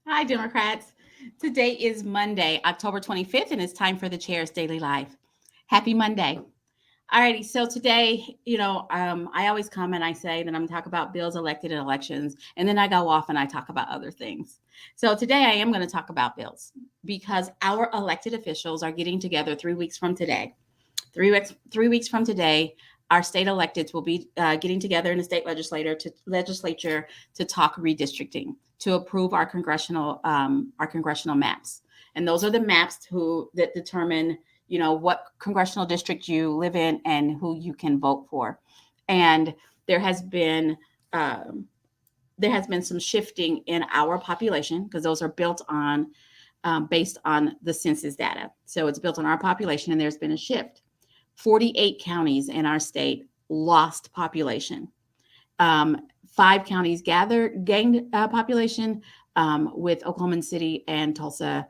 Hi, Democrats. Today is Monday, October 25th, and it's time for the Chair's Daily Live. Happy Monday. Alrighty, so today, I always come and I say that I'm going to talk about bills, elected, and elections, and then I go off and I talk about other things. So today I am going to talk about bills because our elected officials are getting together 3 weeks from today. 3 weeks from today, our state electeds will be getting together in the state legislature to talk redistricting, to approve our congressional maps, and those are the maps that determine what congressional district you live in and who you can vote for. And there has been um, there has been some shifting in our population because those are built on based on the census data. So it's built on our population, and there's been a shift. 48 counties in our state lost population. 5 counties gained population, with Oklahoma City and Tulsa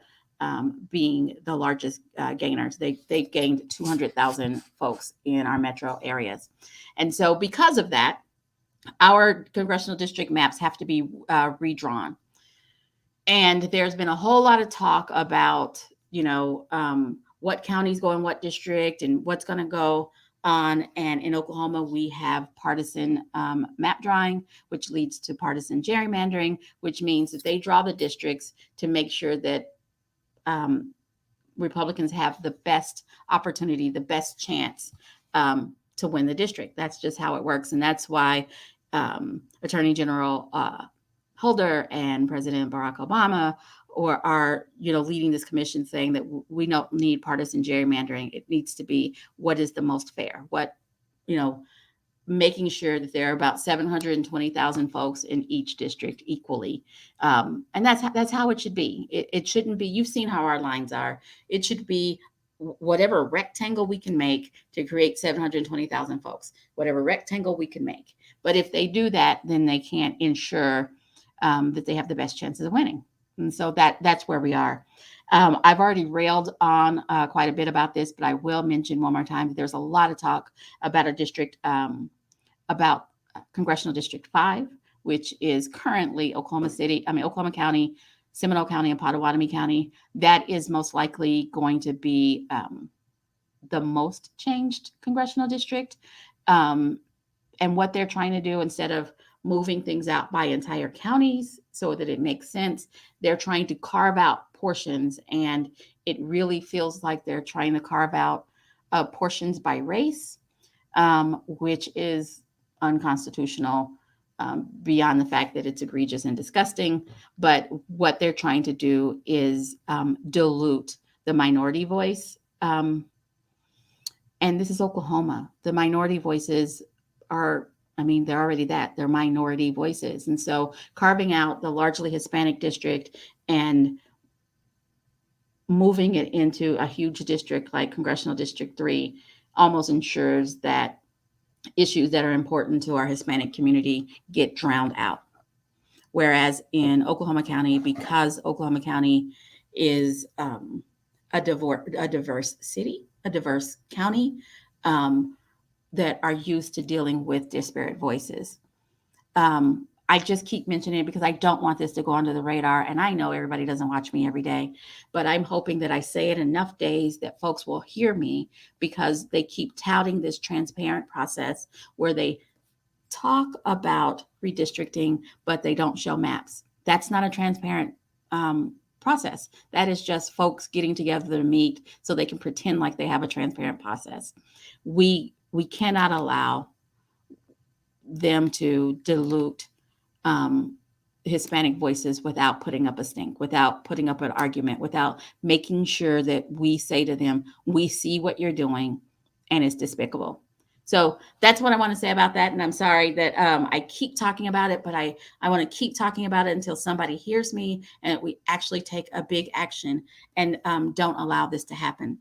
being the largest gainers. They gained 200,000 folks in our metro areas. And so because of that, our congressional district maps have to be redrawn. And there's been a whole lot of talk about, what counties go in what district and what's going to go on. And in Oklahoma, we have partisan map drawing, which leads to partisan gerrymandering, which means that they draw the districts to make sure that um, Republicans have the best opportunity, the best chance to win the district. That's just how it works. And that's why Attorney General Holder and President Barack Obama are leading this commission, saying that we don't need partisan gerrymandering. It needs to be what is the most fair. You know, Making sure that there are about 720,000 folks in each district equally, and that's how it should be. It shouldn't be. You've seen how our lines are. It should be whatever rectangle we can make to create 720,000 folks. Whatever rectangle we can make. But if they do that, then they can't ensure that they have the best chances of winning. And so that's where we are. I've already railed on quite a bit about this, but I will mention one more time that there's a lot of talk about a district, about Congressional District 5, which is currently Oklahoma County, Seminole County, and Pottawatomie County. That is most likely going to be the most changed congressional district. And what they're trying to do, instead of moving things out by entire counties so that it makes sense, they're trying to carve out portions. And it really feels like they're trying to carve out portions by race, which is unconstitutional, beyond the fact that it's egregious and disgusting. But what they're trying to do is dilute the minority voice. And this is Oklahoma. The minority voices are, they're already that. They're minority voices. And so carving out the largely Hispanic district and moving it into a huge district like Congressional District 3 almost ensures that issues that are important to our Hispanic community get drowned out. Whereas in Oklahoma County, because Oklahoma County is a diverse city, a diverse county, that are used to dealing with disparate voices. I just keep mentioning it because I don't want this to go under the radar. And I know everybody doesn't watch me every day, but I'm hoping that I say it enough days that folks will hear me, because they keep touting this transparent process where they talk about redistricting, but they don't show maps. That's not a transparent process. That is just folks getting together to meet so they can pretend like they have a transparent process. We cannot allow them to dilute Hispanic voices without putting up a stink, without putting up an argument, without making sure that we say to them, we see what you're doing and it's despicable. So that's what I want to say about that. And I'm sorry that I keep talking about it, but I want to keep talking about it until somebody hears me and we actually take a big action and don't allow this to happen.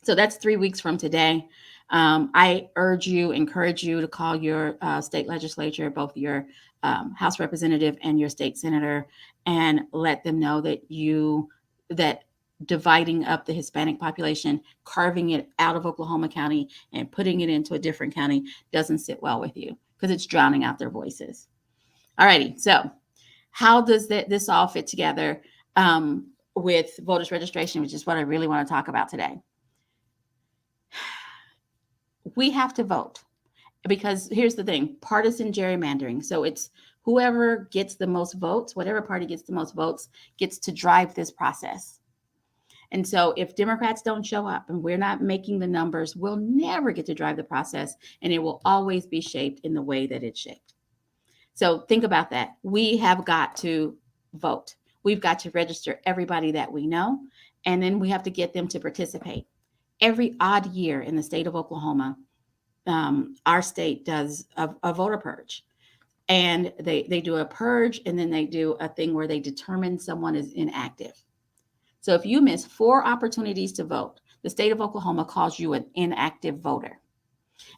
So that's 3 weeks from today. I encourage you to call your state legislature, both your House representative and your state senator, and let them know that dividing up the Hispanic population, carving it out of Oklahoma County and putting it into a different county doesn't sit well with you, because it's drowning out their voices. All righty. So how does this all fit together with voters registration, which is what I really want to talk about today? We have to vote because here's the thing, partisan gerrymandering. So it's whoever gets the most votes, whatever party gets the most votes, gets to drive this process. And so if Democrats don't show up and we're not making the numbers, we'll never get to drive the process, and it will always be shaped in the way that it's shaped. So think about that. We have got to vote. We've got to register everybody that we know, and then we have to get them to participate. Every odd year in the state of Oklahoma, our state does a voter purge. And they do a purge, and then they do a thing where they determine someone is inactive. So if you miss 4 opportunities to vote, the state of Oklahoma calls you an inactive voter.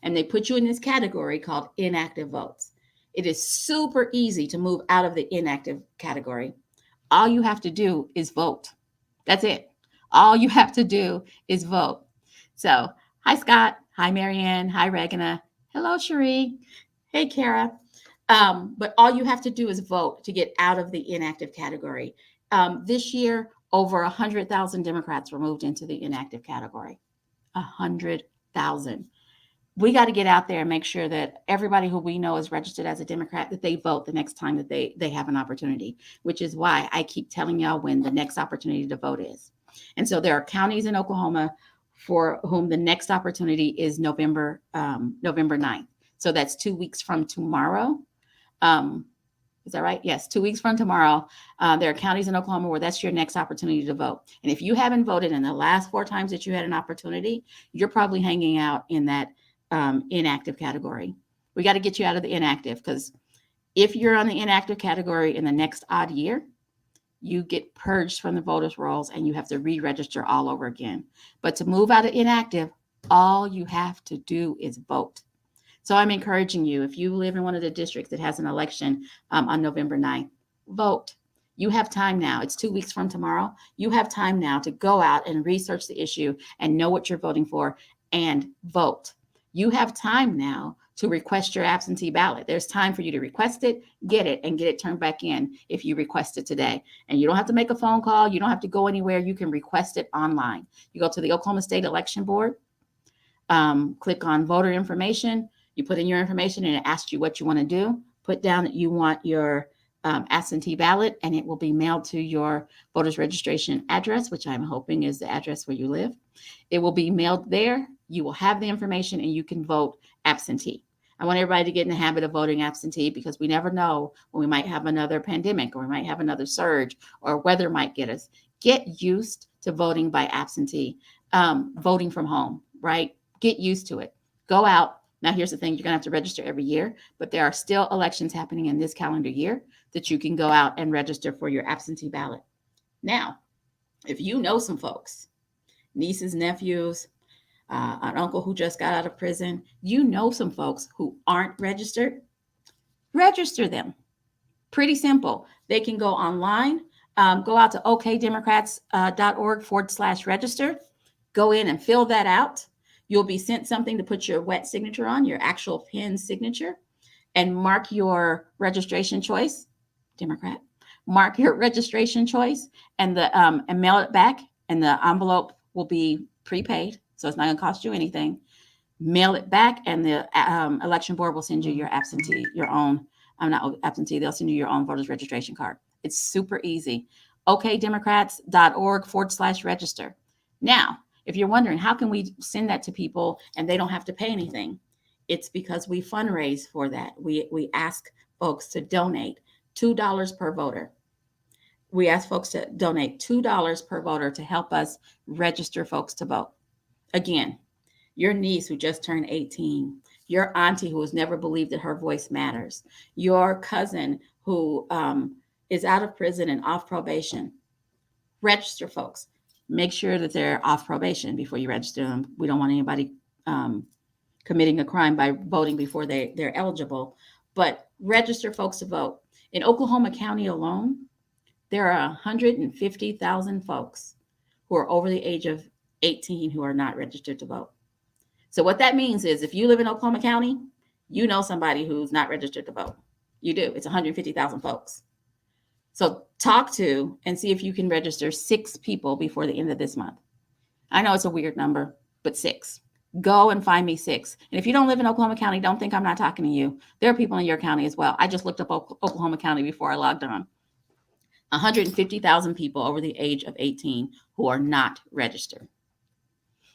And they put you in this category called inactive votes. It is super easy to move out of the inactive category. All you have to do is vote. That's it. All you have to do is vote. So, hi, Scott. Hi, Marianne. Hi, Regina. Hello, Cherie. Hey, Kara. But all you have to do is vote to get out of the inactive category. This year, over 100,000 Democrats were moved into the inactive category. 100,000. We got to get out there and make sure that everybody who we know is registered as a Democrat, that they vote the next time that they have an opportunity, which is why I keep telling y'all when the next opportunity to vote is. And so there are counties in Oklahoma for whom the next opportunity is November 9th. So that's 2 weeks from tomorrow. Is that right? Yes, 2 weeks from tomorrow. There are counties in Oklahoma where that's your next opportunity to vote. And if you haven't voted in the last 4 times that you had an opportunity, you're probably hanging out in that inactive category. We got to get you out of the inactive, because if you're on the inactive category in the next odd year, you get purged from the voters' rolls and you have to re-register all over again. But to move out of inactive, all you have to do is vote. So I'm encouraging you, if you live in one of the districts that has an election on November 9th, vote. You have time now. It's 2 weeks from tomorrow. You have time now to go out and research the issue and know what you're voting for and vote. You have time now to request your absentee ballot. There's time for you to request it, get it turned back in if you request it today. And you don't have to make a phone call. You don't have to go anywhere. You can request it online. You go to the Oklahoma State Election Board, click on voter information. You put in your information and it asks you what you want to do. Put down that you want your absentee ballot, and it will be mailed to your voter's registration address, which I'm hoping is the address where you live. It will be mailed there. You will have the information and you can vote absentee. I want everybody to get in the habit of voting absentee, because we never know when we might have another pandemic, or we might have another surge, or weather might get us. Get used to voting by absentee, voting from home, right? Get used to it. Go out. Now, here's the thing. You're going to have to register every year, but there are still elections happening in this calendar year that you can go out and register for your absentee ballot. Now, if you know some folks, nieces, nephews, an uncle who just got out of prison, you know some folks who aren't registered, register them. Pretty simple. They can go online, go out to okdemocrats.org/register, go in and fill that out. You'll be sent something to put your wet signature on, your actual pen signature, and mark your registration choice, Democrat. Mark your registration choice and mail it back, and the envelope will be prepaid, so it's not going to cost you anything. Mail it back, and the election board will send you your absentee, not absentee, they'll send you your own voter's registration card. It's super easy. okdemocrats.org/register. Now, if you're wondering, how can we send that to people and they don't have to pay anything? It's because we fundraise for that. We ask folks to donate $2 per voter. We ask folks to donate $2 per voter to help us register folks to vote. Again, your niece who just turned 18, your auntie who has never believed that her voice matters, your cousin who is out of prison and off probation. Register folks. Make sure that they're off probation before you register them. We don't want anybody committing a crime by voting before they're eligible. But register folks to vote. In Oklahoma County alone, there are 150,000 folks who are over the age of 18 who are not registered to vote. So what that means is, if you live in Oklahoma County, you know somebody who's not registered to vote. You do. It's 150,000 folks. So talk to and see if you can register 6 people before the end of this month. I know it's a weird number, but 6. Go and find me 6. And if you don't live in Oklahoma County, don't think I'm not talking to you. There are people in your county as well. I just looked up Oklahoma County before I logged on. 150,000 people over the age of 18 who are not registered.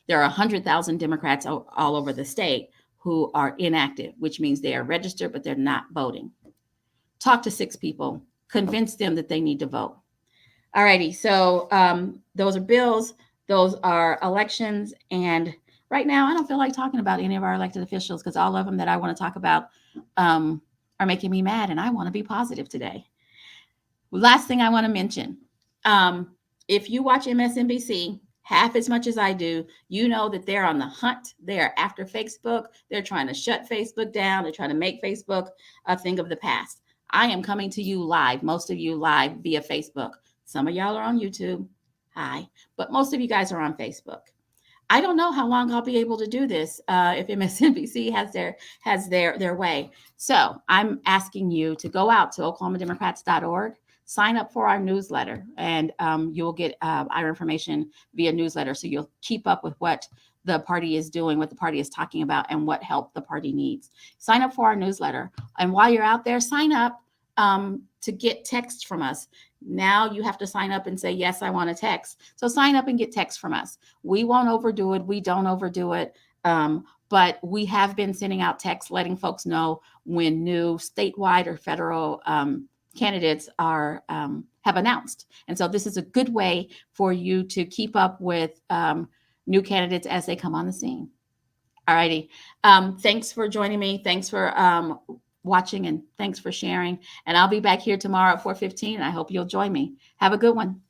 There are 100,000 Democrats all over the state who are inactive, which means they are registered, but they're not voting. Talk to 6 people. Convince them that they need to vote. All righty. So those are bills. Those are elections. And right now, I don't feel like talking about any of our elected officials because all of them that I want to talk about are making me mad, and I want to be positive today. Last thing I want to mention, if you watch MSNBC half as much as I do, you know that they're on the hunt. They're after Facebook. They're trying to shut Facebook down. They're trying to make Facebook a thing of the past. I am coming to you live, most of you live via Facebook. Some of y'all are on YouTube. Hi. But most of you guys are on Facebook. I don't know how long I'll be able to do this if MSNBC has their way. So I'm asking you to go out to oklahomademocrats.org, sign up for our newsletter, and you'll get our information via newsletter. So you'll keep up with what the party is doing, what the party is talking about, and what help the party needs. Sign up for our newsletter. And while you're out there, sign up to get texts from us. Now you have to sign up and say, yes, I want a text. So sign up and get text from us. We won't overdo it. We don't overdo it. But we have been sending out texts letting folks know when new statewide or federal candidates are have announced. And so this is a good way for you to keep up with new candidates as they come on the scene. All righty. Thanks for joining me. Thanks for watching, and thanks for sharing. And I'll be back here tomorrow at 4:15. I hope you'll join me. Have a good one.